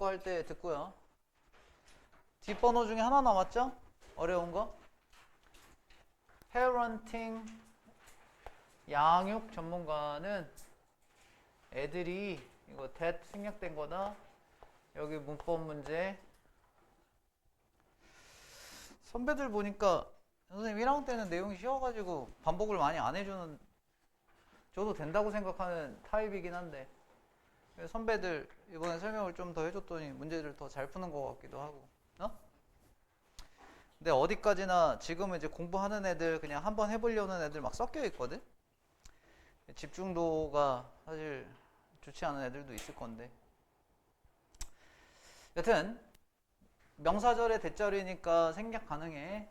거 할 때 듣고요. 뒷번호 중에 하나 남았죠? 어려운 거? parenting 양육 전문가는 애들이 이거 that 생략된 거다. 여기 문법 문제. 선배들 보니까 선생님 1학년 때는 내용이 쉬워가지고 반복을 많이 안 해주는, 저도 된다고 생각하는 타입이긴 한데 선배들 이번에 설명을 좀 더 해줬더니 문제를 더 잘 푸는 것 같기도 하고. 근데 어디까지나 지금은 이제 공부하는 애들, 그냥 한번 해보려는 애들 막 섞여 있거든. 집중도가 사실 좋지 않은 애들도 있을 건데. 여튼 명사절의 대자리니까 생략 가능해.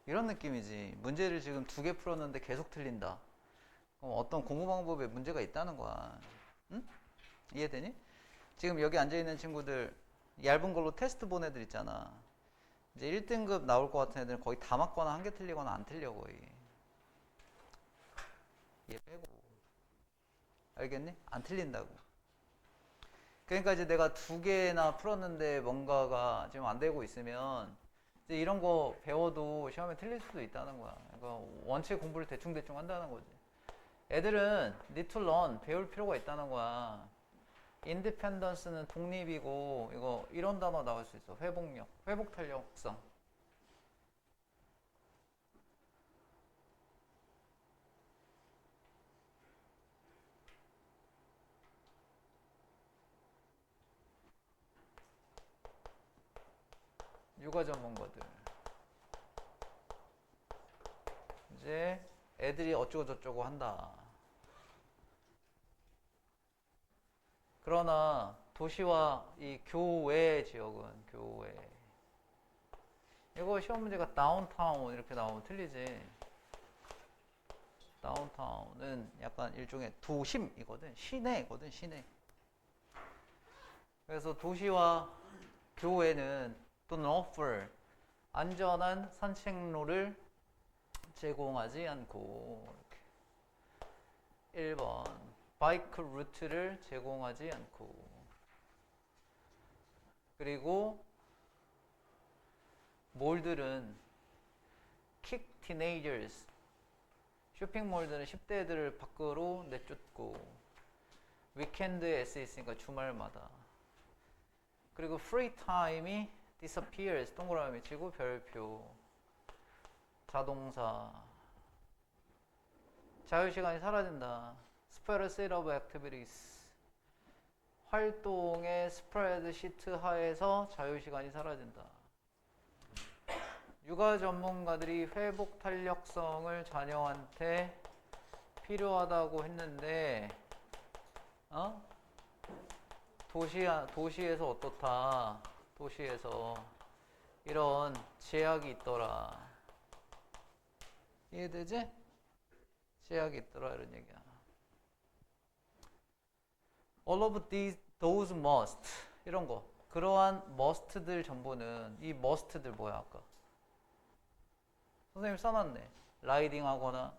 이런 느낌이지. 문제를 지금 2개 풀었는데 계속 틀린다. 그럼 어떤 공부 방법에 문제가 있다는 거야. 응? 이해되니? 지금 여기 앉아있는 친구들 얇은 걸로 테스트 본 애들 있잖아. 이제 1등급 나올 것 같은 애들은 거의 다 맞거나 한 개 틀리거나 안 틀려 거의. 얘 빼고. 알겠니? 안 틀린다고. 그러니까 이제 내가 2개나 풀었는데 뭔가가 지금 안 되고 있으면 이제 이런 거 배워도 시험에 틀릴 수도 있다는 거야. 그러니까 원체 공부를 대충대충 한다는 거지. 애들은 need to learn, 배울 필요가 있다는 거야. independence는 독립이고, 이거 이런 단어 나올 수 있어. 회복력, 회복탄력성. 육아 전문가들. 이제 애들이 어쩌고 저쩌고 한다. 그러나 도시와 이 교외 지역은, 교외, 이거 시험 문제가 다운타운 이렇게 나오면 틀리지. 다운타운은 약간 일종의 도심이거든. 시내거든, 시내. 그래서 도시와 교외는 또는 offer, 안전한 산책로를 제공하지 않고, 이렇게. 1번 바이크 루트를 제공하지 않고, 그리고 몰들은 kick teenagers, 쇼핑몰들은 10대 애들을 밖으로 내쫓고, 위켄드에 S 있으니까 주말마다. 그리고 free time이 disappears, 동그라미 치고 별표, 자동사. 자유시간이 사라진다. spreadsheet of activities, 활동의 스프레드시트 하에서 자유시간이 사라진다. 육아 전문가들이 회복 탄력성을 자녀한테 필요하다고 했는데, 도시에서 어떻다. 도시에서 이런 제약이 있더라. 이해되지? 제약이 있더라, 이런 얘기야. All of those must, 이런 거. 그러한 must들 전부는, 이 must들 뭐야 아까? 선생님 써놨네. 라이딩 하거나,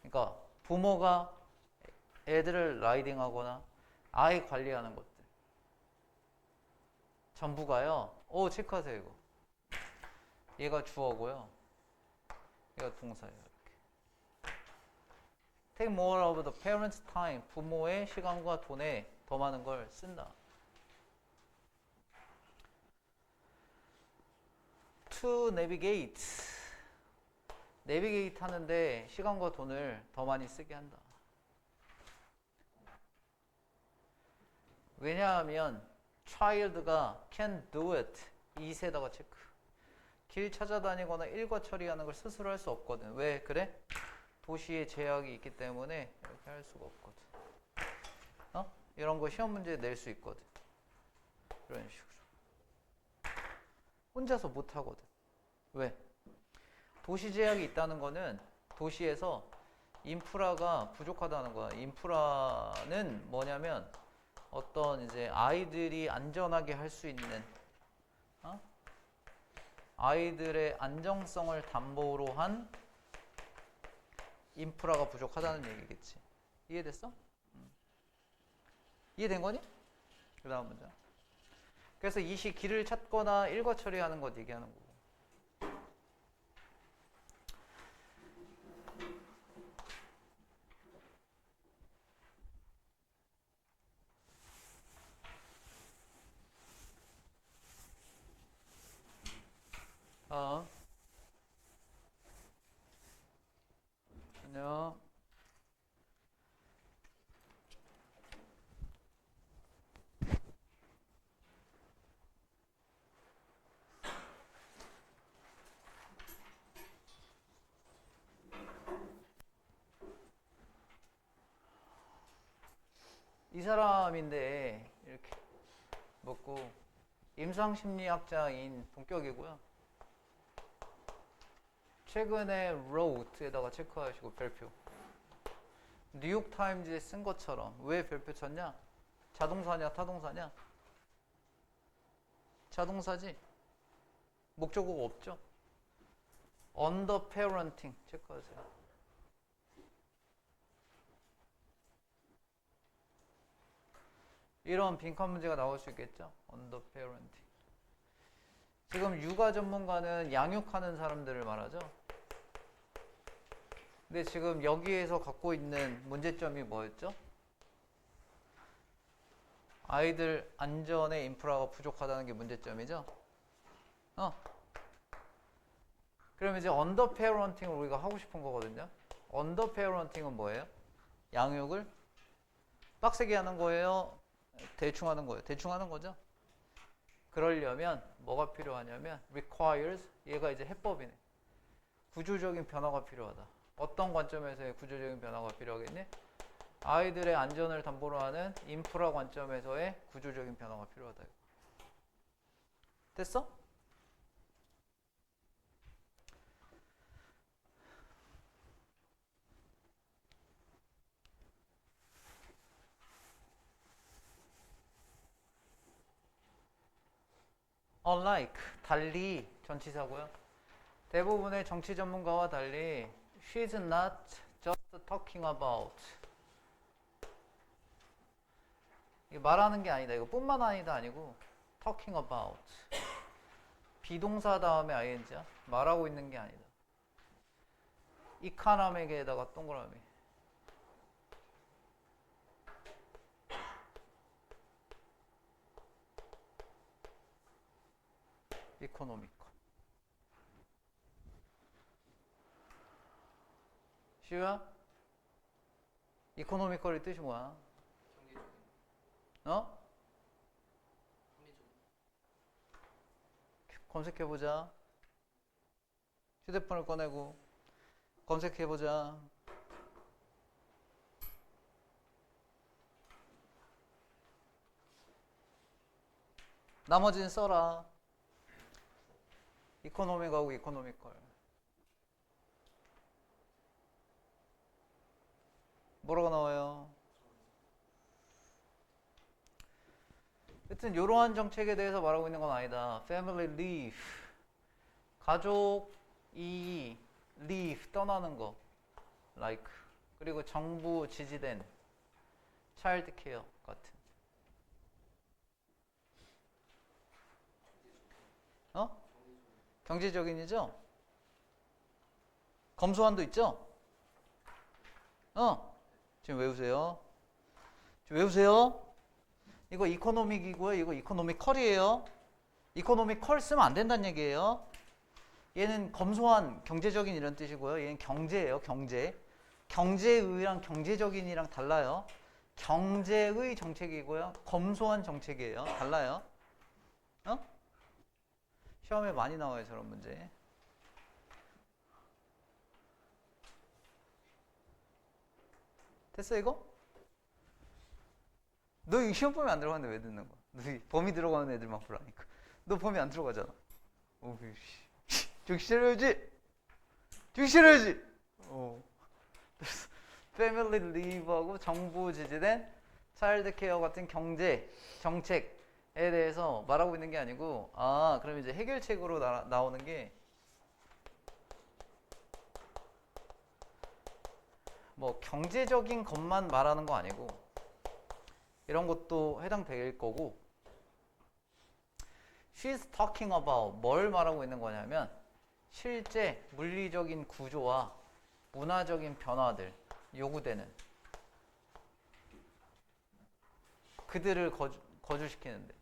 그러니까 부모가 애들을 라이딩 하거나 아이 관리하는 것들 전부가요. 체크하세요. 이거 얘가 주어고요, 얘가 동사예요. 이렇게. Take more of the parents' time, 부모의 시간과 돈에 더 많은 걸 쓴다. To navigate, navigate 하는데 시간과 돈을 더 많이 쓰게 한다. 왜냐하면 child가 can do it, 이세다가 체크. 길 찾아다니거나 일과 처리하는 걸 스스로 할 수 없거든. 왜 그래? 도시에 제약이 있기 때문에 이렇게 할 수가 없거든. 이런 거 시험 문제 낼 수 있거든. 이런 식으로. 혼자서 못 하거든. 왜? 도시 제약이 있다는 거는 도시에서 인프라가 부족하다는 거야. 인프라는 뭐냐면 어떤 이제 아이들이 안전하게 할 수 있는, 아이들의 안정성을 담보로 한 인프라가 부족하다는 얘기겠지. 이해됐어? 이해된 거니? 그 다음 문장. 그래서 이 시 길을 찾거나 일과 처리하는 것 얘기하는 거고. 안녕. 이 사람인데 이렇게 먹고 임상심리학자인 본격이고요. 최근에 wrote에다가 체크하시고 별표. 뉴욕타임즈에 쓴 것처럼 왜 별표 쳤냐? 자동사냐 타동사냐? 자동사지. 목적어가 없죠. under parenting 체크하세요. 이런 빈칸 문제가 나올 수 있겠죠. under parenting. 지금 육아 전문가는 양육하는 사람들을 말하죠. 근데 지금 여기에서 갖고 있는 문제점이 뭐였죠? 아이들 안전의 인프라가 부족하다는 게 문제점이죠. 그럼 이제 언더 페어런팅을 우리가 하고 싶은 거거든요. 언더 페어런팅은 뭐예요? 양육을 빡세게 하는 거예요? 대충 하는 거예요? 대충 하는 거죠. 그러려면 뭐가 필요하냐면 requires, 얘가 이제 해법이네. 구조적인 변화가 필요하다. 어떤 관점에서의 구조적인 변화가 필요하겠니? 아이들의 안전을 담보로 하는 인프라 관점에서의 구조적인 변화가 필요하다. 됐어? Unlike, 달리 전치사고요. 대부분의 정치 전문가와 달리 She's not just talking about. 이거 말하는 게 아니다. 이거 뿐만 아니다 아니고 talking about. 비동사 다음에 ing야. 말하고 있는 게 아니다. economic에다가 동그라미. economical. 시우야? economical의 뜻이 뭐야? 어? 검색해보자. 휴대폰을 꺼내고 검색해보자. 나머지는 써라. 이코노믹하고 이코노미컬. 뭐라고 나와요? 하여튼 이러한 정책에 대해서 말하고 있는 건 아니다. Family leave. 가족이 leave, 떠나는 거. like. 그리고 정부 지지된 child care 같은. 경제적인이죠? 검소한도 있죠? 지금 외우세요. 지금 외우세요. 이거 이코노믹이고요. 이거 이코노미컬이에요. 이코노미컬 쓰면 안 된다는 얘기예요. 얘는 검소한, 경제적인 이런 뜻이고요. 얘는 경제예요. 경제. 경제의랑 경제적인이랑 달라요. 경제의 정책이고요. 검소한 정책이에요. 달라요. 시험에 많이 나와요. 저런 문제. 됐어 이거? 너 이 시험 범위 안 들어가는데 왜 듣는 거야? 너 범위 들어가는 애들만 보라니까. 너 범위 안 들어가잖아. 정신 차려야지. 정신 차려야지. 패밀리 리브하고 정부 지지된 차일드 케어 같은 경제 정책에 대해서 말하고 있는 게 아니고, 그럼 이제 해결책으로 나오는 게 뭐 경제적인 것만 말하는 거 아니고 이런 것도 해당될 거고. She's talking about 뭘 말하고 있는 거냐면 실제 물리적인 구조와 문화적인 변화들 요구되는 그들을 거주시키는데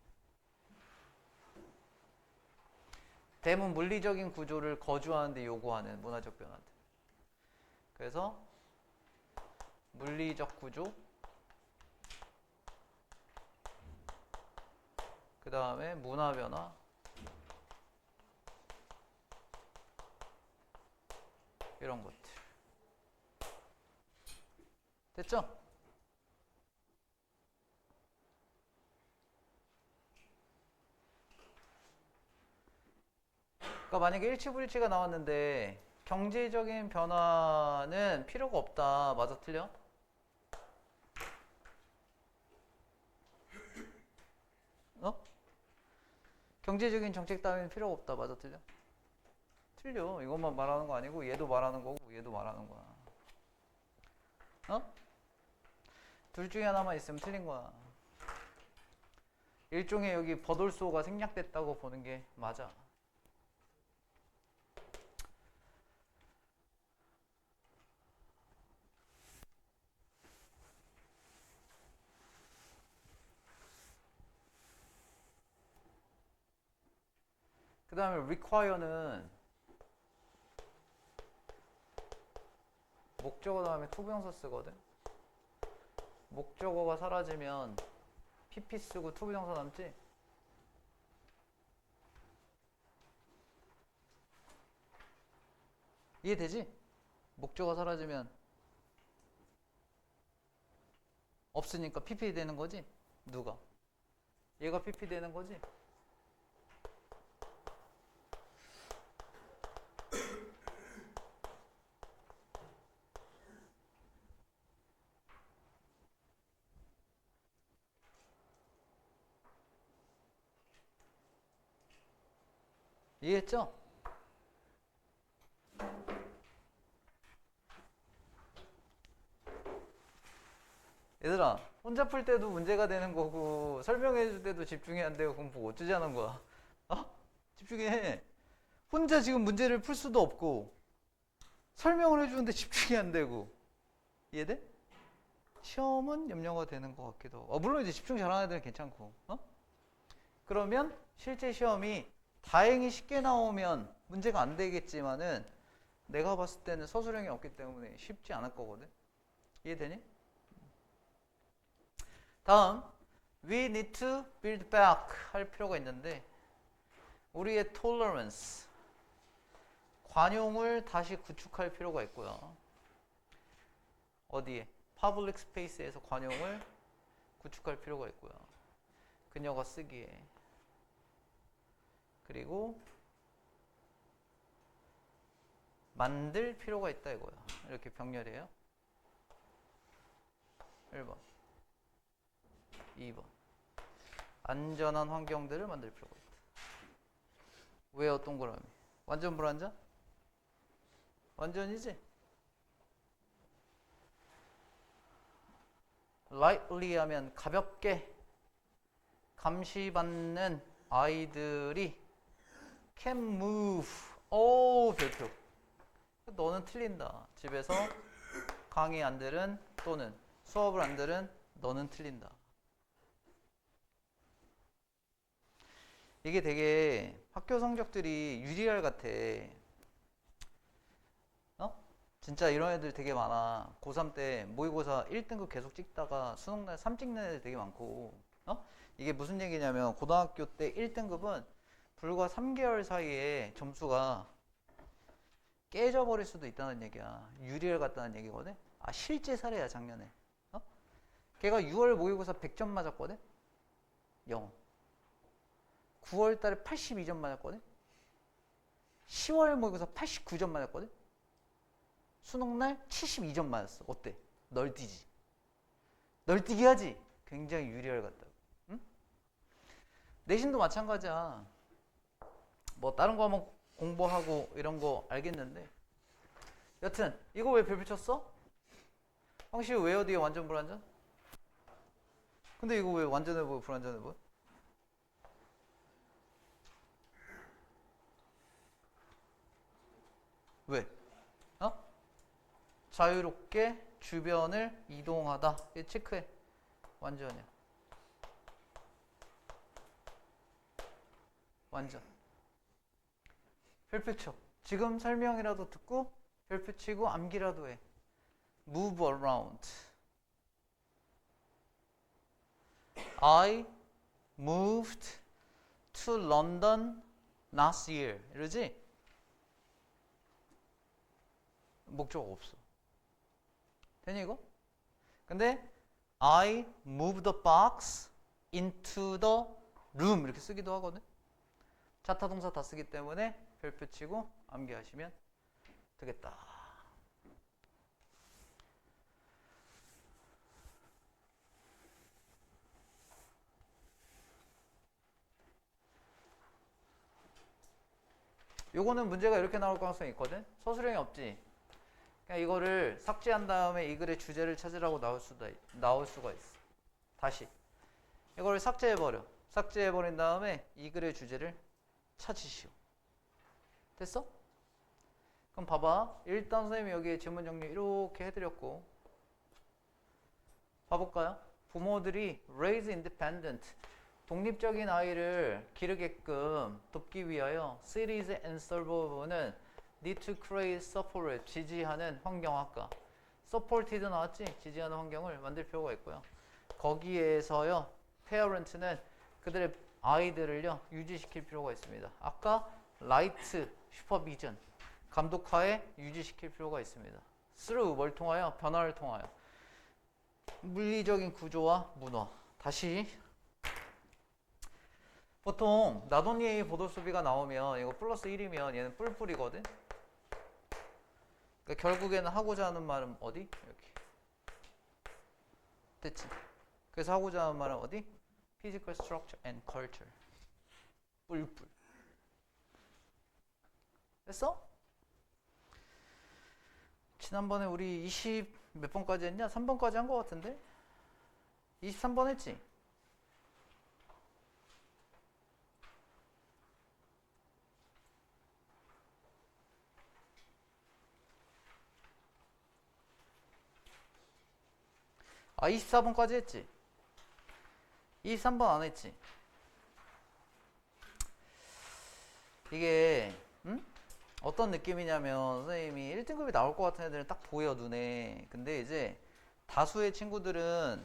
대문 물리적인 구조를 거주하는데 요구하는 문화적 변화들. 그래서 물리적 구조, 그 다음에 문화 변화, 이런 것들. 됐죠? 그러니까 만약에 일치불일치가 나왔는데 경제적인 변화는 필요가 없다. 맞아, 틀려? 어? 경제적인 정책 따위는 필요가 없다. 맞아, 틀려? 틀려. 이것만 말하는 거 아니고 얘도 말하는 거고 얘도 말하는 거야. 어? 둘 중에 하나만 있으면 틀린 거야. 일종의 여기 버돌소가 생략됐다고 보는 게 맞아. 그 다음에 require는 목적어 다음에 투부정사 쓰거든. 목적어가 사라지면 pp 쓰고 투부정사 남지? 이해되지? 목적어가 사라지면 없으니까 pp 되는 거지? 누가? 얘가 pp 되는 거지? 이해했죠? 얘들아, 혼자 풀 때도 문제가 되는 거고 설명해 줄 때도 집중이 안 되고 그럼 뭐 어쩌자는 거야? 어? 집중해. 혼자 지금 문제를 풀 수도 없고 설명을 해주는데 집중이 안 되고. 이해돼? 시험은 염려가 되는 것 같기도 하고. 물론 이제 집중 잘하는 애들은 괜찮고. 그러면 실제 시험이 다행히 쉽게 나오면 문제가 안 되겠지만은 내가 봤을 때는 서술형이 없기 때문에 쉽지 않을 거거든. 이해되니? 다음, we need to build back 할 필요가 있는데 우리의 tolerance, 관용을 다시 구축할 필요가 있고요. 어디에? public space에서 관용을 구축할 필요가 있고요. 그녀가 쓰기에. 그리고 만들 필요가 있다 이거야. 이렇게 병렬이에요. 1번 2번 안전한 환경들을 만들 필요가 있다. 왜요? 동그라미. 완전 불완전? 완전이지? lightly 하면 가볍게 감시받는 아이들이 can move. 오, 별표. 너는 틀린다. 집에서 강의 안 들은 또는 수업을 안 들은 너는 틀린다. 이게 되게 학교 성적들이 유리알 같아. 진짜 이런 애들 되게 많아. 고3 때 모의고사 1등급 계속 찍다가 수능날 3 찍는 애들 되게 많고. 이게 무슨 얘기냐면 고등학교 때 1등급은 불과 3개월 사이에 점수가 깨져버릴 수도 있다는 얘기야. 유리알 같다는 얘기거든. 실제 사례야. 작년에 걔가 6월 모의고사 100점 맞았거든. 영어 9월 달에 82점 맞았거든. 10월 모의고사 89점 맞았거든. 수능날 72점 맞았어. 어때? 널뛰지. 널뛰기 하지? 굉장히 유리알 같다고. 응? 내신도 마찬가지야. 뭐 다른 거 한번 공부하고 이런 거 알겠는데 여튼 이거 왜 별표 쳤어? 형식 where 뒤에 완전 불완전? 근데 이거 왜 완전해 보여 불완전해 보여? 왜? 어? 자유롭게 주변을 이동하다. 얘 체크해. 완전이야. 완전. 별표 쳐. 지금 설명이라도 듣고 별표 치고 암기라도 해. Move around. I moved to London last year. 이러지? 목적 없어. 되니 이거? 근데 I moved the box into the room 이렇게 쓰기도 하거든. 자타 동사 다 쓰기 때문에 별표 치고 암기하시면 되겠다. 요거는 문제가 이렇게 나올 가능성이 있거든. 서술형이 없지. 그냥 이거를 삭제한 다음에 이 글의 주제를 찾으라고 나올 수가 있어. 다시 이거를 삭제해버려. 삭제해버린 다음에 이 글의 주제를 찾으시오. 됐어? 그럼 봐봐. 일단 선생님이 여기에 질문 정리 이렇게 해드렸고, 봐볼까요? 부모들이 raise independent, 독립적인 아이를 기르게끔 돕기 위하여 cities and suburbs는 need to create support, 지지하는 환경학과. supported 나왔지? 지지하는 환경을 만들 필요가 있고요. 거기에서요, parent는 그들의 아이들을요, 유지시킬 필요가 있습니다. 아까 light supervision, 감독하에 유지시킬 필요가 있습니다. through 뭘 통하여? 변화를 통하여. 물리적인 구조와 문화. 다시. 보통 나돈이의 보도수비가 나오면 이거 플러스 1이면 얘는 뿔뿔이거든. 그러니까 결국에는 하고자 하는 말은 어디? 이렇게. 됐지? 그래서 하고자 하는 말은 어디? Physical structure and culture. 뿔뿔. 됐어? 지난번에 우리 20 몇 번까지 했냐? 3번까지 한 거 같은데? 23번 했지? 아, 24번까지 했지? 23번 안 했지? 이게 어떤 느낌이냐면 선생님이 1등급이 나올 것 같은 애들은 딱 보여 눈에. 근데 이제 다수의 친구들은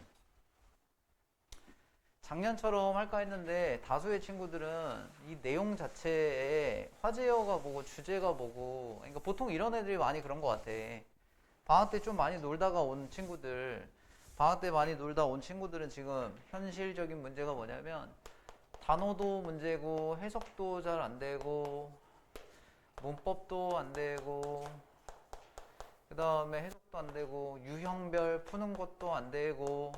작년처럼 할까 했는데 다수의 친구들은 이 내용 자체에 화제어가 뭐고 주제가 뭐고, 그러니까 보통 이런 애들이 많이 그런 것 같아. 방학 때 좀 많이 놀다가 온 친구들, 방학 때 많이 놀다 온 친구들은 지금 현실적인 문제가 뭐냐면 단어도 문제고 해석도 잘 안 되고 문법도 안 되고 그 다음에 해석도 안 되고 유형별 푸는 것도 안 되고,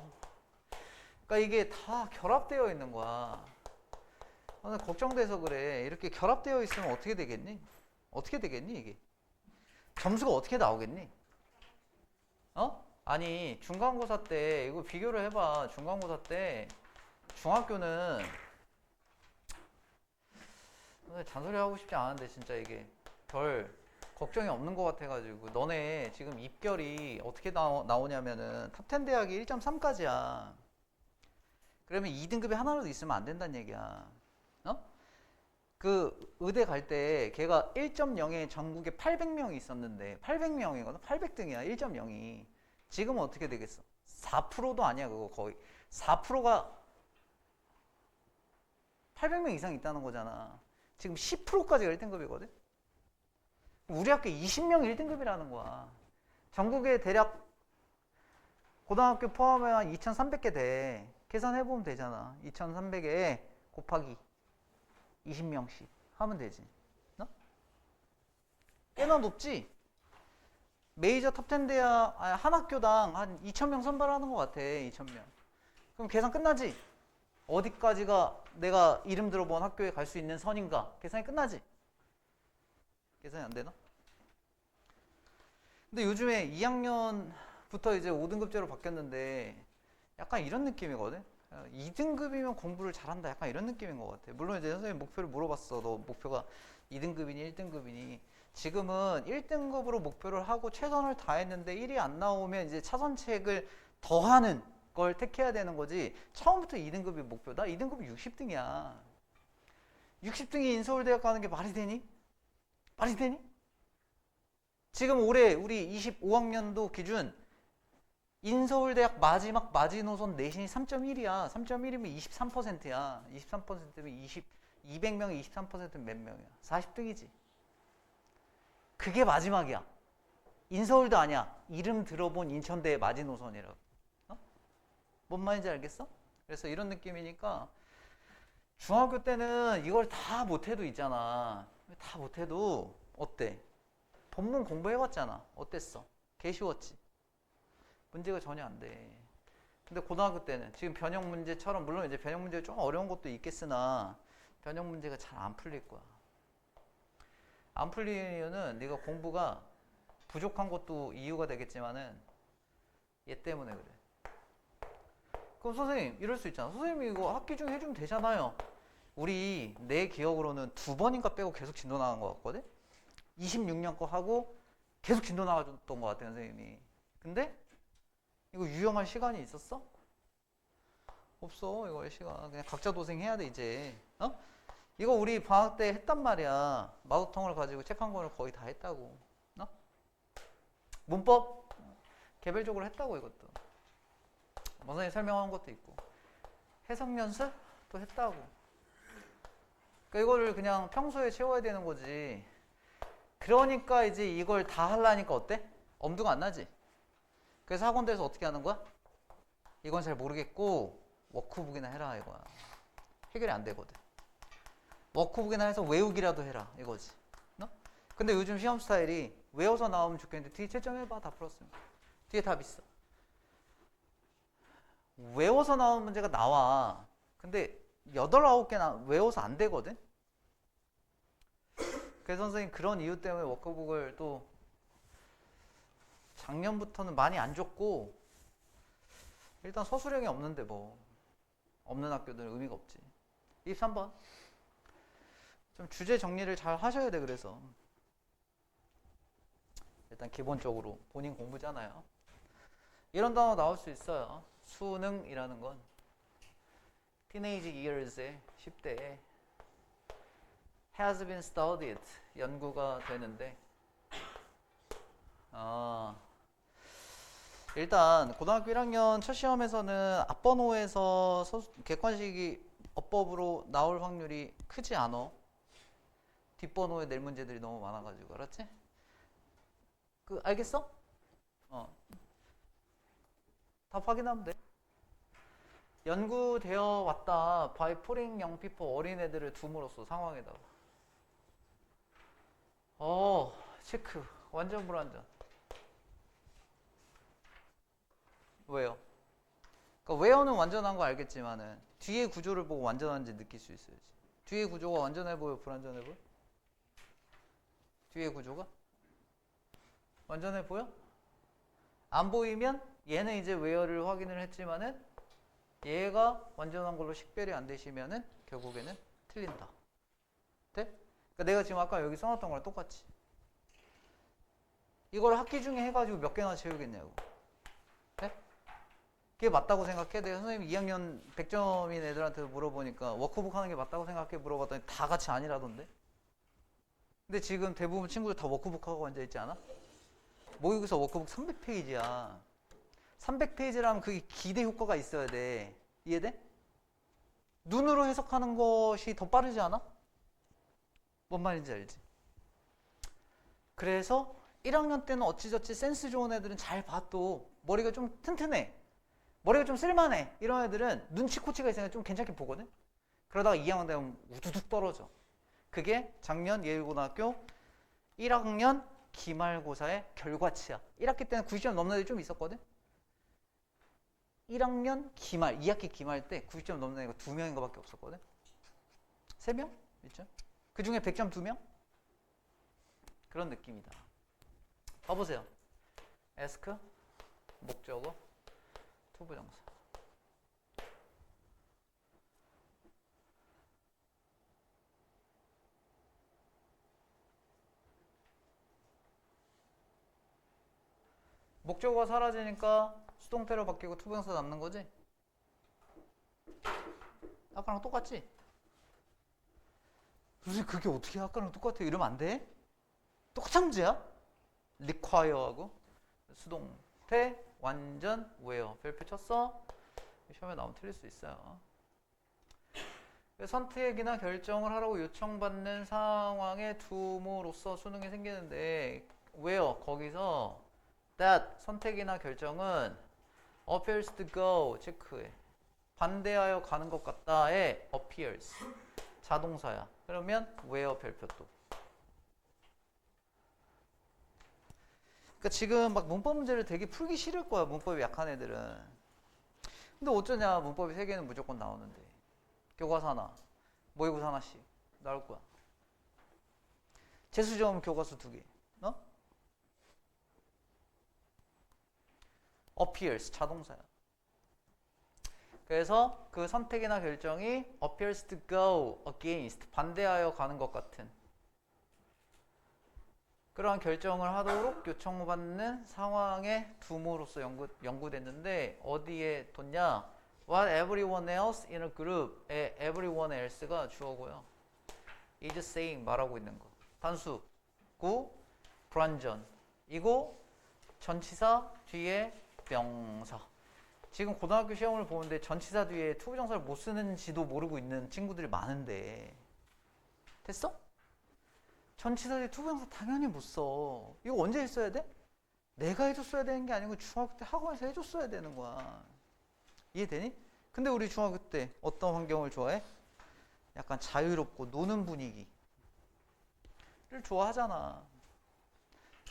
그러니까 이게 다 결합되어 있는 거야. 나는 걱정돼서 그래. 이렇게 결합되어 있으면 어떻게 되겠니? 어떻게 되겠니 이게? 점수가 어떻게 나오겠니? 어? 아니 중간고사 때 이거 비교를 해봐. 중간고사 때 중학교는 잔소리 하고 싶지 않은데 진짜 이게 별 걱정이 없는 것 같아가지고, 너네 지금 입결이 어떻게 나오냐면은 탑10 대학이 1.3까지야. 그러면 2등급이 하나라도 있으면 안 된다는 얘기야. 어? 그 의대 갈 때 걔가 1.0에 전국에 800명이 있었는데 800명이거든. 800등이야 1.0이. 지금은 어떻게 되겠어? 4%도 아니야 그거. 거의 4%가 800명 이상 있다는 거잖아. 지금 10%까지가 1등급이거든. 우리 학교 20명 1등급이라는 거야. 전국에 대략 고등학교 포함하면 한 2,300개 돼. 계산해보면 되잖아. 2,300에 곱하기 20명씩 하면 되지. 어? 꽤나 높지? 메이저 탑10 대학 한 학교당 한 2,000명 선발하는 것 같아. 2,000명. 그럼 계산 끝나지? 어디까지가 내가 이름 들어본 학교에 갈 수 있는 선인가? 계산이 끝나지? 계산이 안 되나? 근데 요즘에 2학년 부터 이제 5등급제로 바뀌었는데 약간 이런 느낌이거든. 2등급이면 공부를 잘한다. 약간 이런 느낌인 것 같아. 물론 이제 선생님 목표를 물어봤어. 너 목표가 2등급이니 1등급이니. 지금은 1등급으로 목표를 하고 최선을 다했는데 1이 안 나오면 이제 차선책을 더하는 걸 택해야 되는 거지. 처음부터 2등급이 목표다? 2등급이 60등이야. 60등이 인서울대학 가는 게 말이 되니? 말이 되니? 지금 올해 우리 25학년도 기준 인서울대학 마지막 마지노선 내신이 3.1이야. 3.1이면 23%야. 23%면 200명에 23%면 몇 명이야? 40등이지. 그게 마지막이야. 인서울도 아니야. 이름 들어본 인천대의 마지노선이라고. 어? 뭔 말인지 알겠어? 그래서 이런 느낌이니까 중학교 때는 이걸 다 못해도 있잖아. 다 못해도 어때? 본문 공부해왔잖아. 어땠어? 개 쉬웠지? 문제가 전혀 안 돼. 근데 고등학교 때는 지금 변형 문제처럼 물론 이제 변형 문제가 좀 어려운 것도 있겠으나 변형 문제가 잘 안 풀릴 거야. 안 풀리는 이유는 네가 공부가 부족한 것도 이유가 되겠지만은 얘 때문에 그래. 그럼 선생님 이럴 수 있잖아. 선생님이 이거 학기 중에 해주면 되잖아요. 우리 내 기억으로는 2번인가 빼고 계속 진도 나간 것 같거든. 26년 거 하고 계속 진도 나가줬던 것 같아 선생님이. 근데 이거 유용할 시간이 있었어? 없어. 이거 할 시간 그냥 각자 도생해야 돼 이제. 어? 이거 우리 방학 때 했단 말이야. 마구통을 가지고 책 한 권을 거의 다 했다고. 어? 문법 개별적으로 했다고 이것도. 선생님 설명한 것도 있고. 해석 연습 또 했다고. 그러니까 이거를 그냥 평소에 채워야 되는 거지. 그러니까 이제 이걸 다 하려니까 어때? 엄두가 안 나지? 그래서 학원대에서 어떻게 하는 거야? 이건 잘 모르겠고 워크북이나 해라 이거야. 해결이 안 되거든. 워크북이나 해서 외우기라도 해라 이거지. 너? 근데 요즘 시험 스타일이 외워서 나오면 좋겠는데 뒤에 채점해봐. 다 풀었으면. 뒤에 답 있어. 외워서 나오는 문제가 나와. 근데 8, 9개 외워서 안 되거든. 그래서 선생님 그런 이유 때문에 워크북을 또 작년부터는 많이 안 줬고 일단 서술형이 없는데 뭐 없는 학교들은 의미가 없지. 23번 좀 주제 정리를 잘 하셔야 돼. 그래서 일단 기본적으로 본인 공부잖아요. 이런 단어 나올 수 있어요. 수능이라는 건 teenage years에 10대에 has been studied 연구가 되는데 일단 고등학교 1학년 첫 시험에서는 앞번호에서 객관식이 어법으로 나올 확률이 크지 않아. 뒷번호에 낼 문제들이 너무 많아가지고. 알았지? 알겠어? 답 확인하면 돼. 연구되어 왔다. by putting young people 어린애들을 둠으로써 상황에다가. 체크. 완전 불완전. 왜요? 그러니까 웨어는 완전한 거 알겠지만은 뒤에 구조를 보고 완전한지 느낄 수 있어야지. 뒤에 구조가 완전해 보여, 불완전해 보여? 뒤에 구조가 완전해 보여? 안 보이면 얘는 이제 웨어를 확인을 했지만은 얘가 완전한 걸로 식별이 안 되시면은 결국에는 틀린다. 돼? 그러니까 내가 지금 아까 여기 써놨던 거랑 똑같이. 이걸 학기 중에 해가지고 몇 개나 채우겠냐고. 돼? 그게 맞다고 생각해? 내가 선생님 2학년 100점인 애들한테 물어보니까 워크북 하는 게 맞다고 생각해? 물어봤더니 다 같이 아니라던데? 근데 지금 대부분 친구들 다 워크북 하고 앉아있지 않아? 모의고사 워크북 300페이지야. 300페이지라면 그게 기대 효과가 있어야 돼. 이해돼? 눈으로 해석하는 것이 더 빠르지 않아? 뭔 말인지 알지? 그래서 1학년 때는 어찌저찌 센스 좋은 애들은 잘 봐도 머리가 좀 튼튼해. 머리가 좀 쓸만해. 이런 애들은 눈치코치가 있으니까 좀 괜찮게 보거든? 그러다가 2학년 되면 우두둑 떨어져. 그게 작년 예일고등학교 1학년 기말고사의 결과치야. 1학기 때는 90점 넘는 애들이 좀 있었거든? 1학년 기말, 2학기 기말 때 90점 넘는 애가 2명인 거밖에 없었거든? 3명? 있죠? 그 중에 100점 2명? 그런 느낌이다. 봐보세요. ask 목적어, 투부정사. 목적어가 사라지니까 수동태로 바뀌고 투부정사 남는 거지? 아까랑 똑같지? 무슨 그게 어떻게 아까랑 똑같아? 이러면 안 돼? 똑같은 문제야? require하고 수동태 완전 where 별표 쳤어? 시험에 나오면 틀릴 수 있어요. 선택이나 결정을 하라고 요청받는 상황에 둠으로써 수능이 생기는데 where 거기서 that 선택이나 결정은 appears to go 체크해. 반대하여 가는 것 같다에 appears 자동사야. 그러면 where 별표 또. 그러니까 지금 막 문법 문제를 되게 풀기 싫을 거야. 문법이 약한 애들은. 근데 어쩌냐. 문법이 3개는 무조건 나오는데. 교과서나 모의고사 하나씩 나올 거야. 재수점 교과서 2개. 어? appears 자동사야. 그래서 그 선택이나 결정이 appears to go against 반대하여 가는 것 같은 그러한 결정을 하도록 요청받는 상황에 둠으로써 연구됐는데 어디에 뒀냐? What everyone else in a group에 everyone else가 주어고요. is saying 말하고 있는 거. 단수 구 불완전 이고 전치사 뒤에 명사. 지금 고등학교 시험을 보는데 전치사 뒤에 투부정사를 못 쓰는지도 모르고 있는 친구들이 많은데 됐어? 전치사 뒤에 투부정사 당연히 못 써. 이거 언제 했어야 돼? 내가 해줬어야 되는 게 아니고 중학교 때 학원에서 해줬어야 되는 거야. 이해되니? 근데 우리 중학교 때 어떤 환경을 좋아해? 약간 자유롭고 노는 분위기를 좋아하잖아.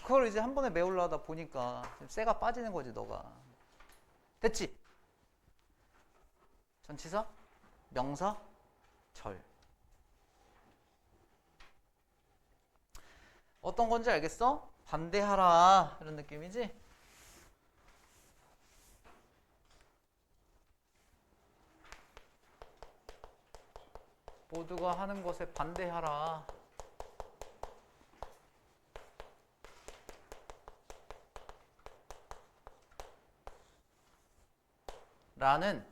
그걸 이제 한 번에 메우려 하다 보니까 쇠가 빠지는 거지 너가. 됐지? 전치사, 명사, 절. 어떤 건지 알겠어? 반대하라 이런 느낌이지? 모두가 하는 것에 반대하라. 라는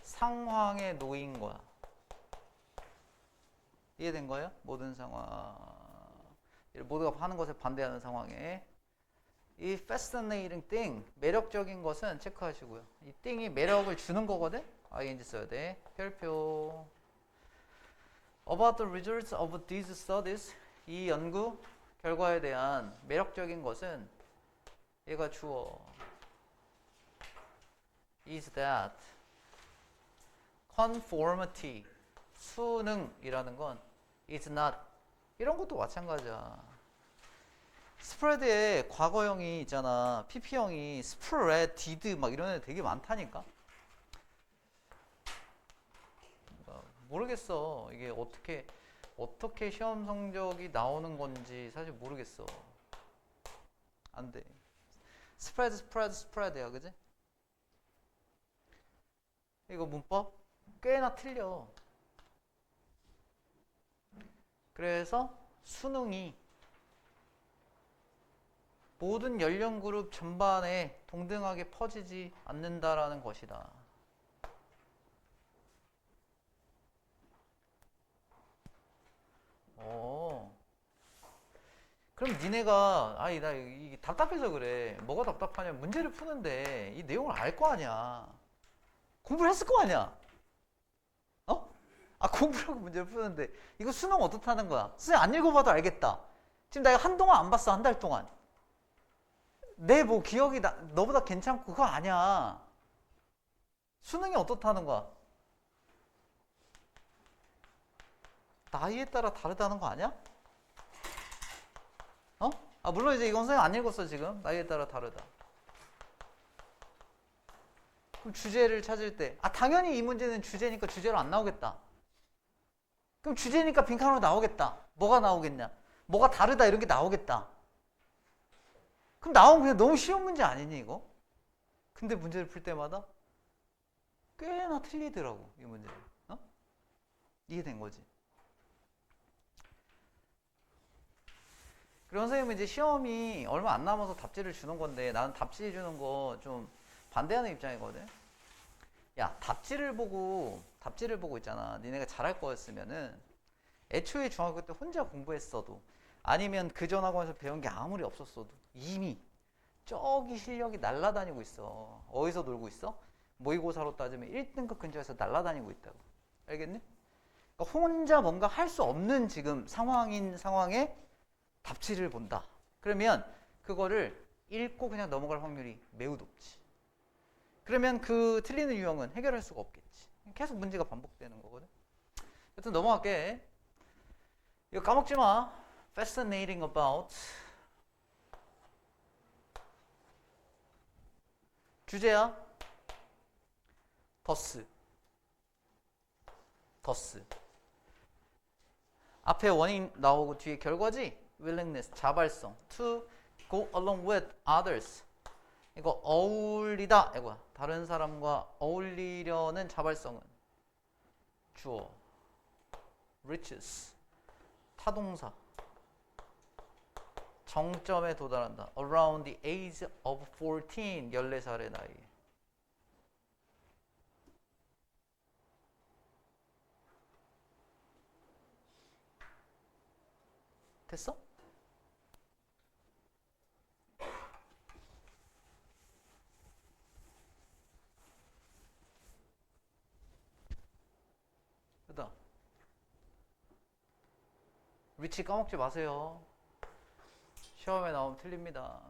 상황에 놓인 거야. 이해된 거예요? 모든 상황. 모두가 하는 것에 반대하는 상황에. 이 fascinating thing, 매력적인 것은 체크하시고요. 이 thing이 매력을 주는 거거든? ing 써야 돼. 별표. About the results of these studies, 이 연구 결과에 대한 매력적인 것은 얘가 주어. is that conformity 수능이라는 건 is not 이런 것도 마찬가지야. 스프레드에 과거형이 있잖아. PP형이 spread, did 막 이런 애 되게 많다니까. 모르겠어. 이게 어떻게 시험 성적이 나오는 건지 사실 모르겠어. 안 돼. 스프레드야, 그지? 이거 문법 꽤나 틀려. 그래서 수능이 모든 연령 그룹 전반에 동등하게 퍼지지 않는다라는 것이다. 그럼 니네가 나 이게 답답해서 그래. 뭐가 답답하냐면 문제를 푸는데 이 내용을 알 거 아니야. 공부를 했을 거 아니야. 어? 공부를 하고 문제를 푸는데 이거 수능 어떻다는 거야. 선생님 안 읽어봐도 알겠다. 지금 내가 한동안 안 봤어. 한 달 동안. 내 뭐 기억이 너보다 괜찮고 그거 아니야. 수능이 어떻다는 거야. 나이에 따라 다르다는 거 아니야? 물론 이제 이건 선생님 안 읽었어 지금. 나이에 따라 다르다. 그럼 주제를 찾을 때 당연히 이 문제는 주제니까 주제로 안 나오겠다. 그럼 주제니까 빈칸으로 나오겠다. 뭐가 나오겠냐? 뭐가 다르다 이런 게 나오겠다. 그럼 나오면 그냥 너무 쉬운 문제 아니니 이거? 근데 문제를 풀 때마다 꽤나 틀리더라고, 이 문제를. 어? 이해된 거지? 그리고 선생님은 이제 시험이 얼마 안 남아서 답지를 주는 건데 나는 답지 주는 거 좀 반대하는 입장이거든. 야, 답지를 보고 있잖아. 니네가 잘할 거였으면은 애초에 중학교 때 혼자 공부했어도 아니면 그 전 학원에서 배운 게 아무리 없었어도 이미 저기 실력이 날아다니고 있어. 어디서 놀고 있어? 모의고사로 따지면 1등급 근처에서 날아다니고 있다고. 알겠니? 그러니까 혼자 뭔가 할 수 없는 지금 상황인 상황에 답지를 본다. 그러면 그거를 읽고 그냥 넘어갈 확률이 매우 높지. 그러면 그 틀리는 유형은 해결할 수가 없겠지. 계속 문제가 반복되는 거거든. 여튼 넘어갈게. 이거 까먹지 마. Fascinating about. 주제야. 더스. 앞에 원인 나오고 뒤에 결과지. willingness, 자발성. to go along with others. 이거 어울리다. 이거야. 다른 사람과 어울리려는 자발성은 주어. reaches. 타동사. 정점에 도달한다. around the age of 14. 14살의 나이에. 됐어? 됐다. 위치 까먹지 마세요. 시험에 나오면 틀립니다.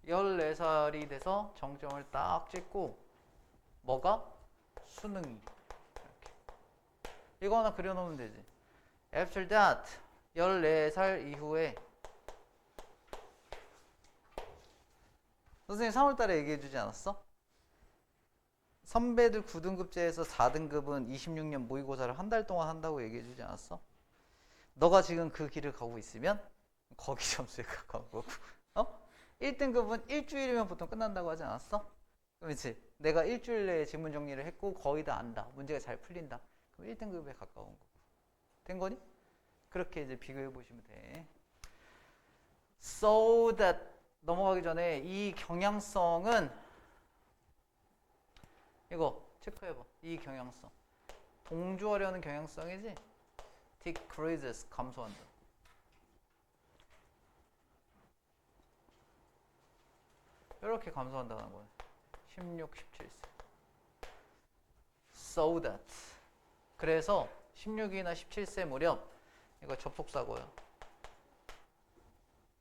14살이 돼서 정점을 딱 찍고 뭐가? 수능이. 이렇게. 이거 하나 그려놓으면 되지. After that, 14살 이후에 선생님 3월달에 얘기해주지 않았어? 선배들 9등급제에서 4등급은 26년 모의고사를 한 달 동안 한다고 얘기해주지 않았어? 너가 지금 그 길을 가고 있으면 거기 점수에 가까운 거고, 어? 1등급은 일주일이면 보통 끝난다고 하지 않았어? 그렇지? 내가 일주일 내에 지문 정리를 했고 거의 다 안다. 문제가 잘 풀린다. 그럼 1등급에 가까운 거고. 된 거니? 그렇게 이제 비교해 보시면 돼. So that 넘어가기 전에 이 경향성은 이거 체크해봐. 이 경향성. 동조하려는 경향성이지? decreases, 감소한다. 이렇게 감소한다는 거야. 16, 17세. So that. 그래서 16이나 17세 무렵 이거 접속사고요.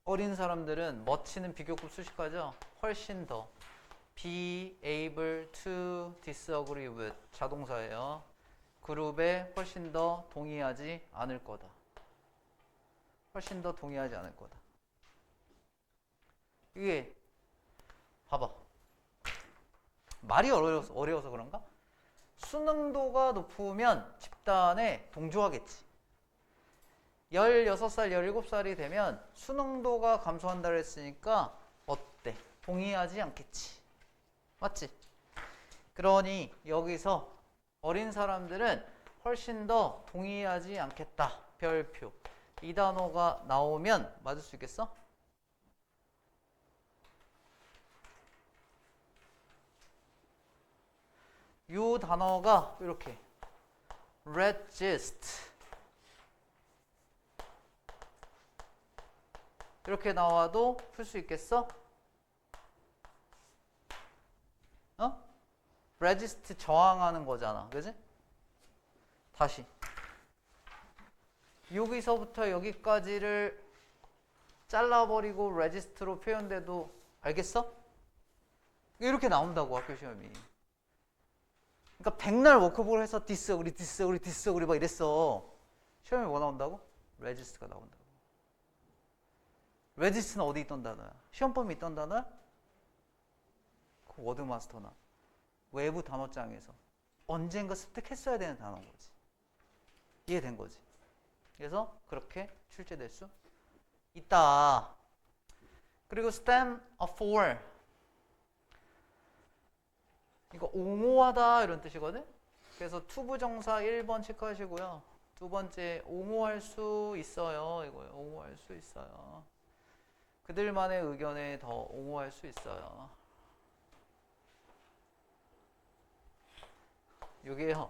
어린 사람들은 멋지는 비교급 수식하죠. 훨씬 더 be able to disagree with 자동사예요. 그룹에 훨씬 더 동의하지 않을 거다. 훨씬 더 동의하지 않을 거다. 이게 봐봐. 말이 어려워서 그런가? 수능도가 높으면 집단에 동조하겠지. 16살, 17살이 되면 수능도가 감소한다고 했으니까 어때? 동의하지 않겠지. 맞지? 그러니 여기서 어린 사람들은 훨씬 더 동의하지 않겠다. 별표. 이 단어가 나오면 맞을 수 있겠어? 이 단어가 이렇게 resist 이렇게 나와도 풀 수 있겠어? 어? resist 저항하는 거잖아. 그지? 다시 여기서부터 여기까지를 잘라버리고 resist로 표현돼도 알겠어? 이렇게 나온다고 학교 시험이. 그러니까 백날 워크북을 해서 disagree 막 이랬어. 시험에 뭐 나온다고? resist가 나온다고. resist는 어디 있던 단어야? 시험범위 있던 단어야? 그 워드마스터나 외부 단어장에서 언젠가 습득했어야 되는 단어인 거지. 이해된 거지. 그래서 그렇게 출제될 수 있다. 그리고 stem for 이거 옹호하다 이런 뜻이거든. 그래서 투부정사 1번 체크하시고요. 두 번째 옹호할 수 있어요. 이거요. 옹호할 수 있어요. 그들만의 의견에 더 옹호할 수 있어요. 이게요.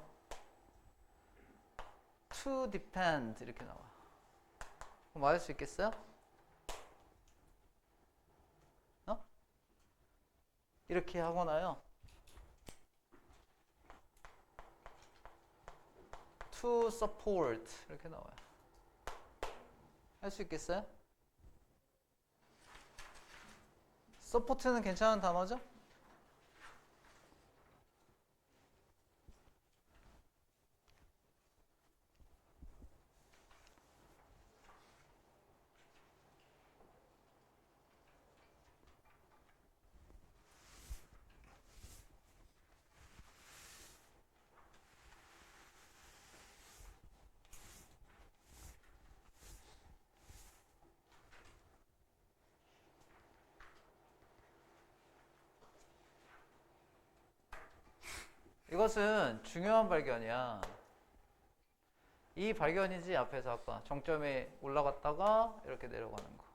to depend 이렇게 나와. 그럼 맞을 수 있겠어요? 어? 이렇게 하거나요. to support 이렇게 나와요. 할 수 있겠어요? support는 괜찮은 단어죠? 이것은 중요한 발견이야. 이 발견이지 앞에서 아까 정점에 올라갔다가 이렇게 내려가는 거.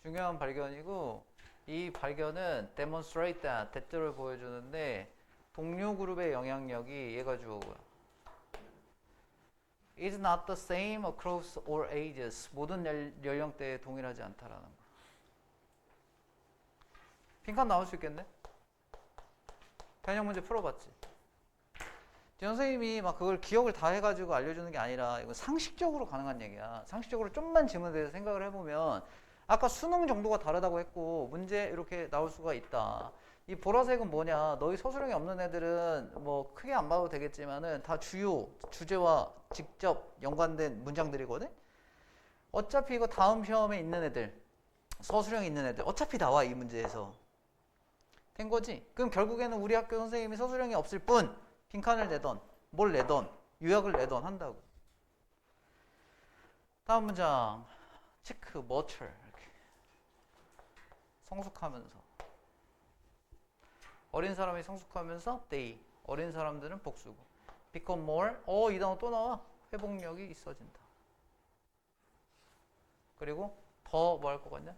중요한 발견이고 이 발견은 demonstrate that, that를 보여주는데 동료 그룹의 영향력이 얘가 주어고요. is not the same across all ages. 모든 연령대에 동일하지 않다라는 거. 빈칸 나올 수 있겠네? 변형 문제 풀어봤지? 선생님이 막 그걸 기억을 다 해가지고 알려주는 게 아니라 이거 상식적으로 가능한 얘기야. 상식적으로 좀만 질문에 대해서 생각을 해보면 아까 수능 정도가 다르다고 했고 문제 이렇게 나올 수가 있다. 이 보라색은 뭐냐? 너희 서술형이 없는 애들은 뭐 크게 안 봐도 되겠지만은 다 주요 주제와 직접 연관된 문장들이거든. 어차피 이거 다음 시험에 있는 애들, 서술형이 있는 애들 어차피 나와 이 문제에서. 된 거지? 그럼 결국에는 우리 학교 선생님이 서술형이 없을 뿐 빈칸을 내던 뭘 내던 요약을 내던 한다고. 다음 문장 체크 머처 이렇게 성숙하면서 어린 사람이 성숙하면서 they 어린 사람들은 복수고 become more 이 단어 또 나와. 회복력이 있어진다. 그리고 더 뭐 할 것 같냐?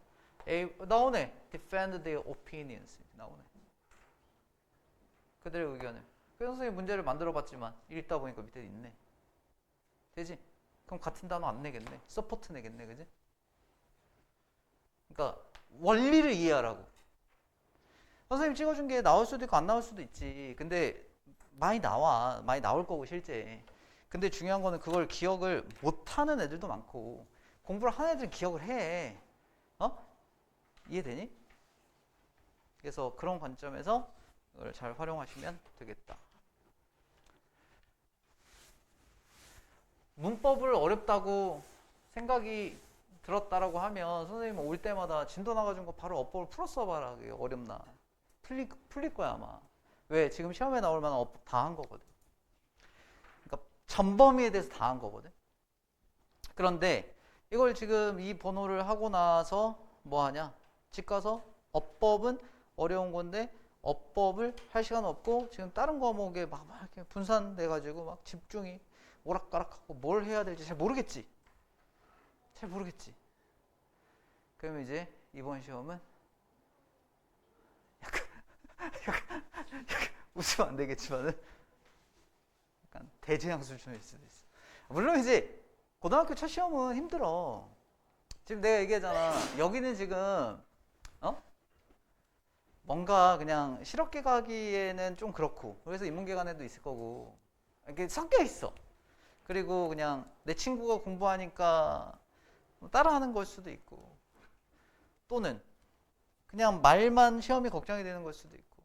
나오네. defend their opinions 나오네. 그들의 의견을. 그 선생님이 문제를 만들어 봤지만 읽다 보니까 밑에 있네. 되지? 그럼 같은 단어 안 내겠네. 서포트 내겠네. 그지? 그러니까 원리를 이해하라고. 선생님 찍어준 게 나올 수도 있고 안 나올 수도 있지. 근데 많이 나와. 많이 나올 거고 실제. 근데 중요한 거는 그걸 기억을 못하는 애들도 많고 공부를 하는 애들은 기억을 해. 이해되니? 그래서 그런 관점에서 이걸 잘 활용하시면 되겠다. 문법을 어렵다고 생각이 들었다라고 하면 선생님 올 때마다 진도 나가준 거 바로 어법을 풀어 써봐라. 그게 어렵나? 풀릴 거야 아마. 왜? 지금 시험에 나올 만한 어법 다 한 거거든. 그러니까 전범위에 대해서 다 한 거거든. 그런데 이걸 지금 이 번호를 하고 나서 뭐 하냐? 집 가서 어법은 어려운 건데 어법을 할 시간 없고 지금 다른 과목에 막 이렇게 분산돼가지고 막 집중이 오락가락하고 뭘 해야 될지 잘 모르겠지. 잘 모르겠지. 그러면 이제 이번 시험은 약간 웃으면 안 되겠지만은 약간 대재앙 수준일 수도 있어. 물론 이제 고등학교 첫 시험은 힘들어. 지금 내가 얘기하잖아. 여기는 지금 뭔가 그냥 실업계 가기에는 좀 그렇고 그래서 인문계관에도 있을 거고 이렇게 섞여 있어. 그리고 그냥 내 친구가 공부하니까 따라하는 걸 수도 있고 또는 그냥 말만 시험이 걱정이 되는 걸 수도 있고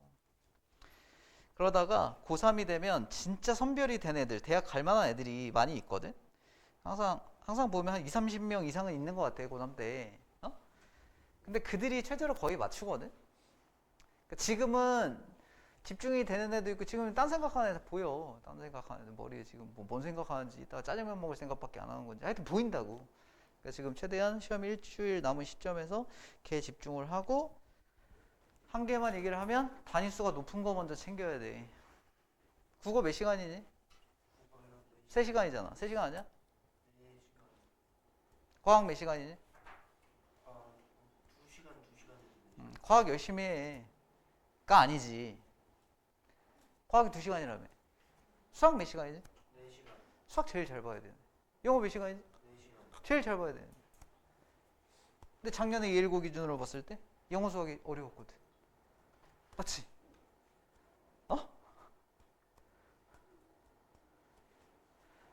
그러다가 고3이 되면 진짜 선별이 된 애들 대학 갈 만한 애들이 많이 있거든. 항상 보면 한 20-30명 이상은 있는 것 같아 고3 때. 근데 그들이 최저로 거의 맞추거든. 지금은 집중이 되는 애도 있고 지금 딴 생각하는 애들 보여. 딴 생각하는 애들 머리에 지금 뭔 생각하는지 이따가 짜장면 먹을 생각밖에 안 하는 건지 하여튼 보인다고. 그러니까 지금 최대한 시험 일주일 남은 시점에서 걔 집중을 하고 한 개만 얘기를 하면 단위수가 높은 거 먼저 챙겨야 돼. 국어 몇 시간이니? 3시간이잖아. 3시간 아니야? 과학 몇 시간이니? 2시간. 과학 열심히 해. 가 아니지. 과학이 2시간이라며. 수학 몇 시간이지? 4시간. 수학 제일 잘 봐야 돼. 영어 몇 시간이지? 4시간. 제일 잘 봐야 돼. 근데 작년에 예일고 기준으로 봤을 때 영어 수학이 어려웠거든. 맞지? 어?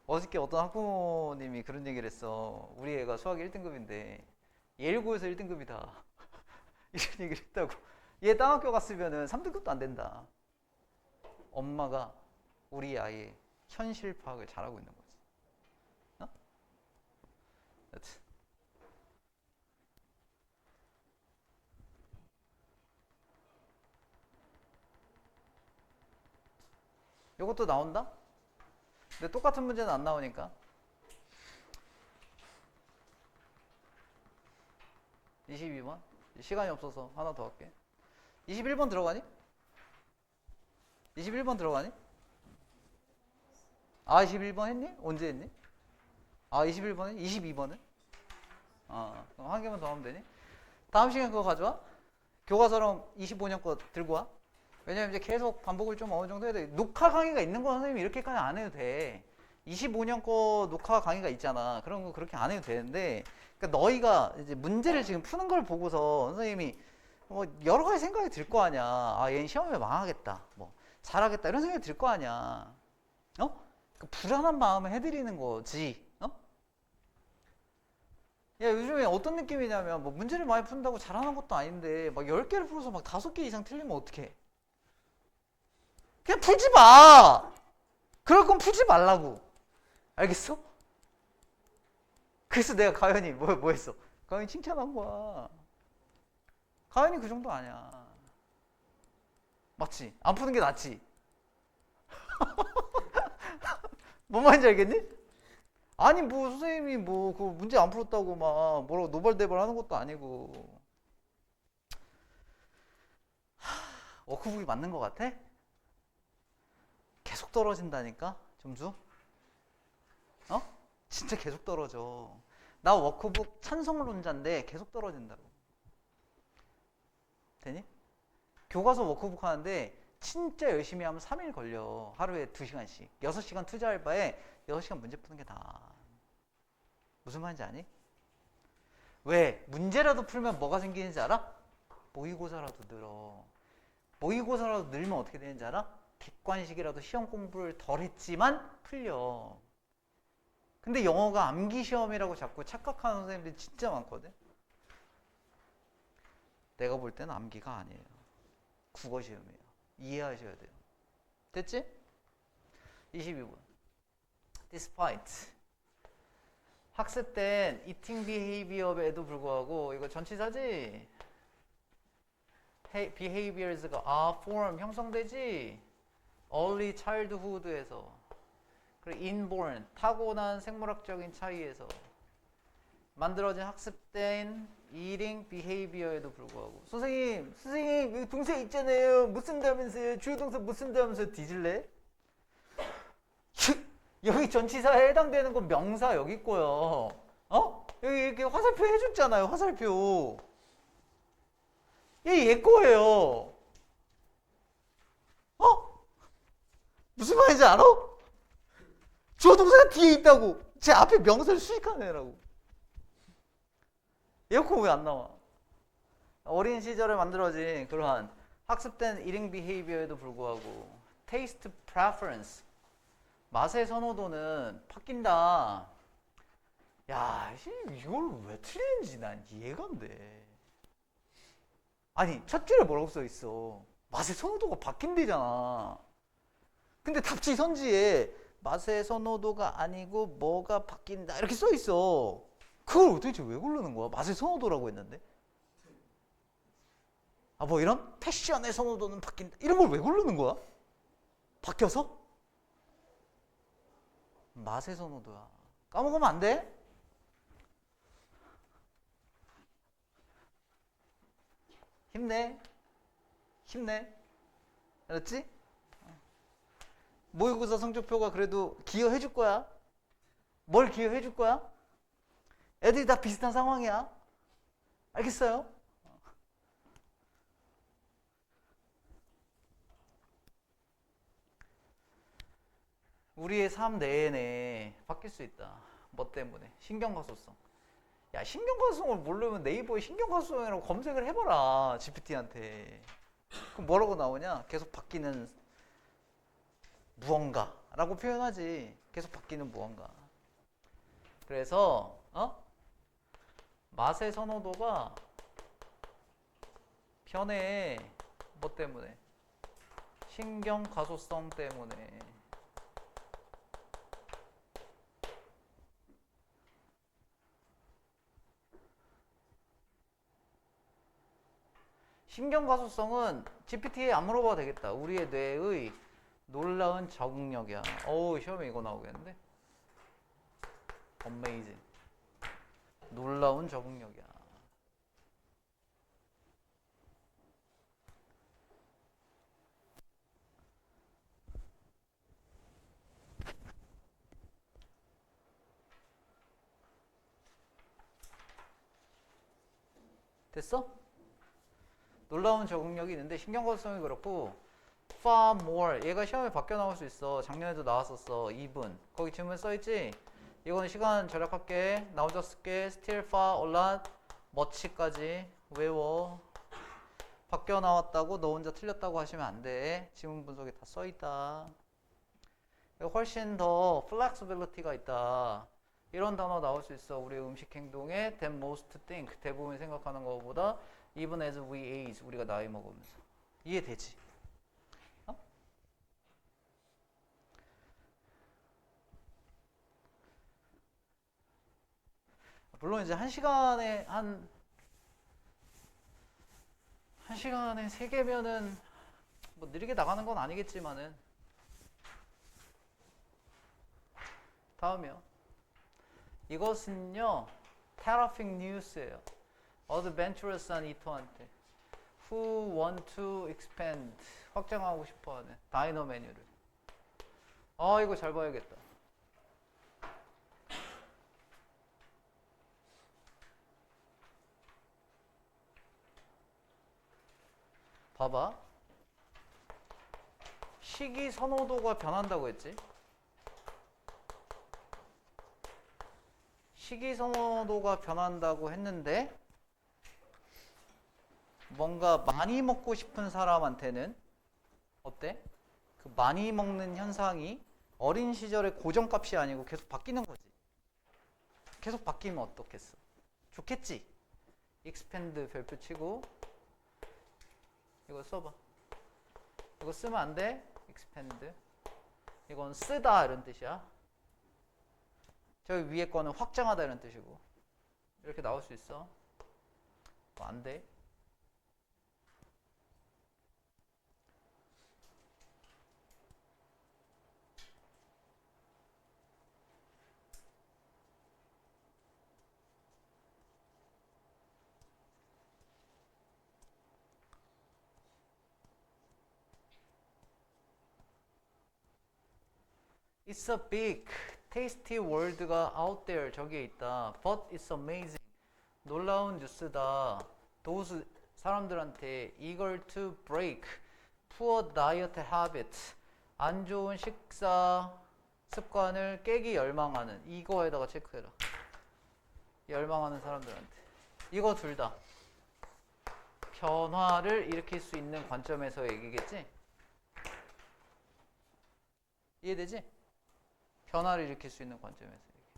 어저께 어떤 학부모님이 그런 얘기를 했어. 우리 애가 수학 1등급인데 예일고에서 1등급이다. 이런 얘기를 했다고. 얘 딴 학교 갔으면은 3등급도 안 된다. 엄마가 우리 아이의 현실 파악을 잘하고 있는 거지. 어? 여튼. 이것도 나온다? 근데 똑같은 문제는 안 나오니까. 22번. 시간이 없어서 하나 더 할게. 21번 들어가니? 21번 들어가니? 아, 21번 했니? 언제 했니? 아, 21번 했니? 22번은? 그럼 한 개만 더 하면 되니? 다음 시간 그거 가져와. 교과서랑 25년 거 들고 와. 왜냐면 이제 계속 반복을 좀 어느 정도 해야 돼. 녹화 강의가 있는 거 선생님이 이렇게까지 안 해도 돼. 25년 거 녹화 강의가 있잖아. 그런 거 그렇게 안 해도 되는데, 그러니까 너희가 이제 문제를 지금 푸는 걸 보고서 선생님이 뭐 여러 가지 생각이 들 거 아니야. 아, 얘는 시험에 망하겠다. 뭐 잘하겠다. 이런 생각이 들 거 아니야. 어? 그 불안한 마음을 해드리는 거지. 어? 야, 요즘에 어떤 느낌이냐면 뭐 문제를 많이 푼다고 잘하는 것도 아닌데 막 10개를 풀어서 막 5개 이상 틀리면 어떡해? 그냥 풀지 마. 그럴 건 풀지 말라고. 알겠어? 그래서 내가 가연이 뭐 했어? 가연이 칭찬한 거야. 가연이 그 정도 아니야. 맞지? 안 푸는 게 낫지? 뭔 말인지 알겠니? 아니 뭐 선생님이 뭐 그 문제 안 풀었다고 막 뭐라고 노발대발 하는 것도 아니고. 워크북이 맞는 거 같아? 계속 떨어진다니까 점수? 어? 진짜 계속 떨어져. 나 워크북 찬성론자인데 계속 떨어진다고. 되니? 교과서 워크북 하는데 진짜 열심히 하면 3일 걸려. 하루에 2시간씩. 6시간 투자할 바에 6시간 문제 푸는 게 나아. 무슨 말인지 아니? 왜? 문제라도 풀면 뭐가 생기는지 알아? 모의고사라도 늘어. 모의고사라도 늘면 어떻게 되는지 알아? 객관식이라도 시험 공부를 덜 했지만 풀려. 근데 영어가 암기 시험이라고 자꾸 착각하는 선생님들이 진짜 많거든. 내가 볼 때는 암기가 아니에요. 국어 시험이에요. 이해하셔야 돼요. 됐지? 22번. Despite. 학습된 eating behavior에도 불구하고 이거 전치사지? behaviors가 form 형성되지? early childhood에서. 그리고 inborn 타고난 생물학적인 차이에서 만들어진 학습된 eating behavior에도 불구하고 선생님 여기 동사 있잖아요. 못 쓴다면서요. 주요 동사 못 쓴다면서 뒤질래? 여기 전치사에 해당되는 건 명사 여기 있고요. 어? 여기 이렇게 화살표 해줬잖아요. 화살표. 얘 거예요. 어? 무슨 말인지 알아? 주어 동사가 뒤에 있다고. 제 앞에 명사를 수식하는 애라고. 에어컨 왜 안 나와? 어린 시절에 만들어진 그러한 학습된 eating behavior에도 불구하고 taste preference 맛의 선호도는 바뀐다. 야, 이걸 왜 틀리는지 난 이해가 안 돼. 아니, 첫 줄에 뭐라고 써 있어? 맛의 선호도가 바뀐대잖아. 근데 답지 선지에 맛의 선호도가 아니고 뭐가 바뀐다 이렇게 써 있어. 그걸 도대체 왜 고르는 거야? 맛의 선호도라고 했는데. 아, 뭐 이런 패션의 선호도는 바뀐다 이런 걸 왜 고르는 거야? 바뀌어서? 맛의 선호도야. 까먹으면 안 돼? 힘내. 힘내. 알았지? 모의고사 성적표가 그래도 기여해 줄 거야. 뭘 기여해 줄 거야? 애들이 다 비슷한 상황이야. 알겠어요? 우리의 삶 내내 바뀔 수 있다. 뭐 때문에? 신경과소성. 야, 신경과소성을 모르면 네이버에 신경과소성이라고 검색을 해봐라. GPT한테. 그럼 뭐라고 나오냐? 계속 바뀌는 무언가라고 표현하지. 계속 바뀌는 무언가. 그래서 맛의 선호도가 변해. 뭐 때문에? 신경과소성 때문에. 신경과소성은 GPT에 안 물어봐도 되겠다. 우리의 뇌의 놀라운 적응력이야. 어우, 시험에 이거 나오겠는데? Amazing. 놀라운 적응력이야. 됐어? 놀라운 적응력이 있는데 신경과소성이 그렇고 far more 얘가 시험에 바뀌어 나올 수 있어. 작년에도 나왔었어. 2분 거기 질문 써있지? 이거는 시간 절약할게. 나 혼자 쓸게. still far a lot much까지 외워. 바뀌어 나왔다고 너 혼자 틀렸다고 하시면 안 돼. 지문 분석에 다 써있다. 훨씬 더 flexibility가 있다. 이런 단어 나올 수 있어. 우리 음식 행동에 than most think 대부분이 생각하는 것보다 even as we age 우리가 나이 먹으면서 이해되지? 어? 물론 이제 한 시간에 3개면은 뭐 느리게 나가는 건 아니겠지만은 다음이요. 이것은요 테라픽 뉴스예요. 어드벤처러스한 이토한테 Who want to expand 확장하고 싶어하는 다이너 메뉴를. 이거 잘 봐야겠다. 봐봐. 식이 선호도가 변한다고 했지? 식이 선호도가 변한다고 했는데 뭔가 많이 먹고 싶은 사람한테는 어때? 그 많이 먹는 현상이 어린 시절의 고정값이 아니고 계속 바뀌는 거지. 계속 바뀌면 어떻겠어? 좋겠지? expand 별표 치고 이거 써봐. 이거 쓰면 안 돼. expand. 이건 쓰다 이런 뜻이야. 저기 위에 거는 확장하다 이런 뜻이고. 이렇게 나올 수 있어. 안 돼. It's a big, tasty world가 out there 저기에 있다. But it's amazing. 놀라운 뉴스다. those 사람들한테 eager to break poor diet habits 안 좋은 식사 습관을 깨기 열망하는 이거에다가 체크해라. 열망하는 사람들한테 이거 둘 다 변화를 일으킬 수 있는 관점에서 얘기겠지? 이해되지? 변화를 일으킬 수 있는 관점에서 얘기.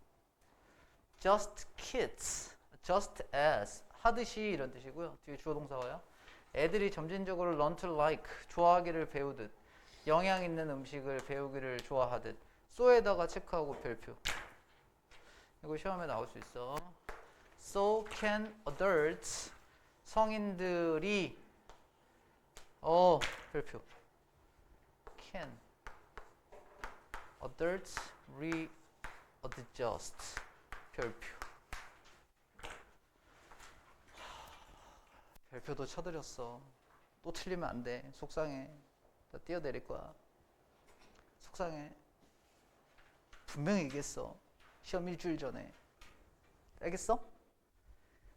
Just kids, just as 하듯이 이런 뜻이고요. 뒤에 주어 동사가요. 애들이 점진적으로 learn to like 좋아하기를 배우듯 영양 있는 음식을 배우기를 좋아하듯 so에다가 체크하고 별표. 이거 시험에 나올 수 있어. So can adults 성인들이 별표. Can adults readjust 별표. 별표도 쳐드렸어. 또 틀리면 안 돼. 속상해. 다 뛰어내릴 거야. 속상해. 분명히 얘기했어. 시험 일주일 전에. 알겠어?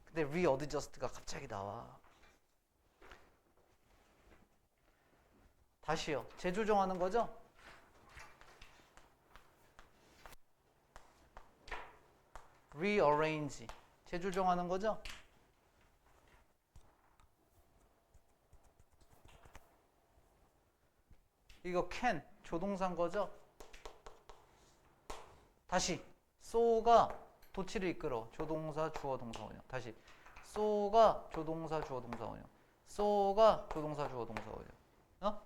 근데 readjust가 갑자기 나와. 다시요. 재조정하는 거죠? rearrange. 재조정하는 거죠? 이거 can 조동사인 거죠? 다시 so가 도치를 이끌어. 조동사, 주어, 동사, 원형. 다시 so가 조동사, 주어, 동사, 원형. so가 조동사, 주어, 동사, 원형. 어?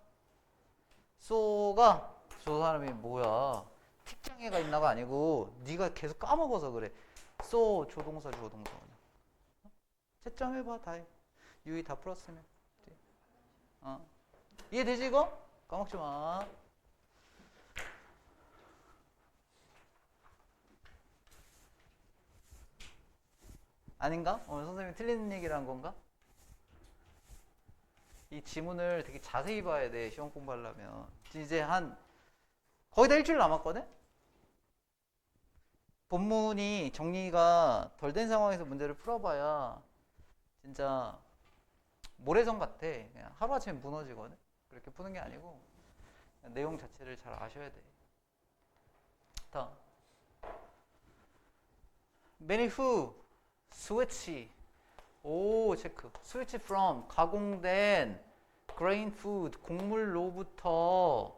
so가 저 사람이 뭐야? 틱장애가 있나가 아니고 네가 계속 까먹어서 그래. so 조동사, 주어, 동사, 원형. 채점해봐 다 해. 유의 다 풀었으면. 이해되지 이거? 까먹지 마. 아닌가? 오늘 선생님이 틀리는 얘기를 한 건가? 이 지문을 되게 자세히 봐야 돼. 시험 공부하려면. 이제 한 거의 다 일주일 남았거든? 본문이 정리가 덜 된 상황에서 문제를 풀어봐야 진짜 모래성 같아. 그냥 하루아침에 무너지거든? 그렇게 푸는 게 아니고 내용 자체를 잘 아셔야 돼. 다음. Many who switch. 오, 체크. switch from 가공된 grain food 곡물로부터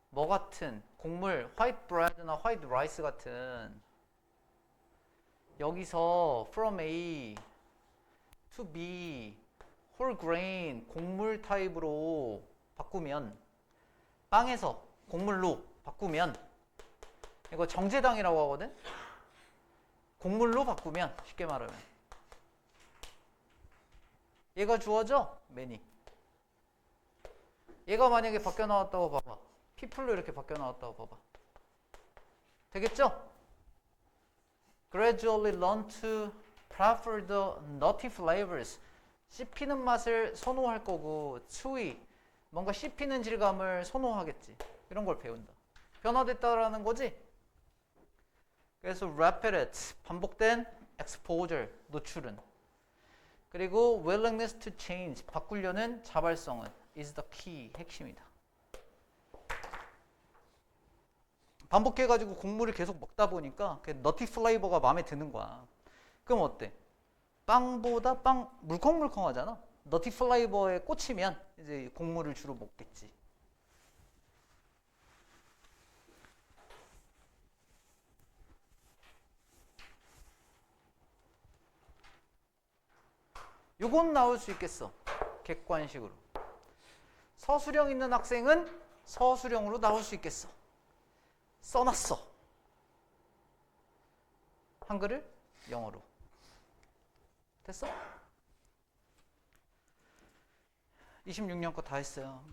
뭐 같은 곡물 white bread나 white rice 같은 여기서 from A to B whole grain 곡물 타입으로 바꾸면 빵에서 곡물로 바꾸면 이거 정제당이라고 하거든. 곡물로 바꾸면 쉽게 말하면 얘가 주어져 many. 얘가 만약에 바뀌어 나왔다고 봐봐. people로 이렇게 바뀌어 나왔다고 봐봐. 되겠죠? Gradually learn to prefer the nutty flavors. 씹히는 맛을 선호할 거고 chewy 뭔가 씹히는 질감을 선호하겠지. 이런 걸 배운다. 변화됐다라는 거지. 그래서 repeated 반복된 exposure 노출은 그리고 willingness to change 바꾸려는 자발성은 is the key 핵심이다. 반복해가지고 곡물을 계속 먹다 보니까 그 너티 플레이버가 마음에 드는 거야. 그럼 어때? 빵보다 빵 물컹물컹하잖아. 너티 플레이버에 꽂히면 이제 곡물을 주로 먹겠지. 요건 나올 수 있겠어. 객관식으로. 서술형 있는 학생은 서술형으로 나올 수 있겠어. 써놨어. 한글을 영어로. 됐어? 26년 거 다 했어요.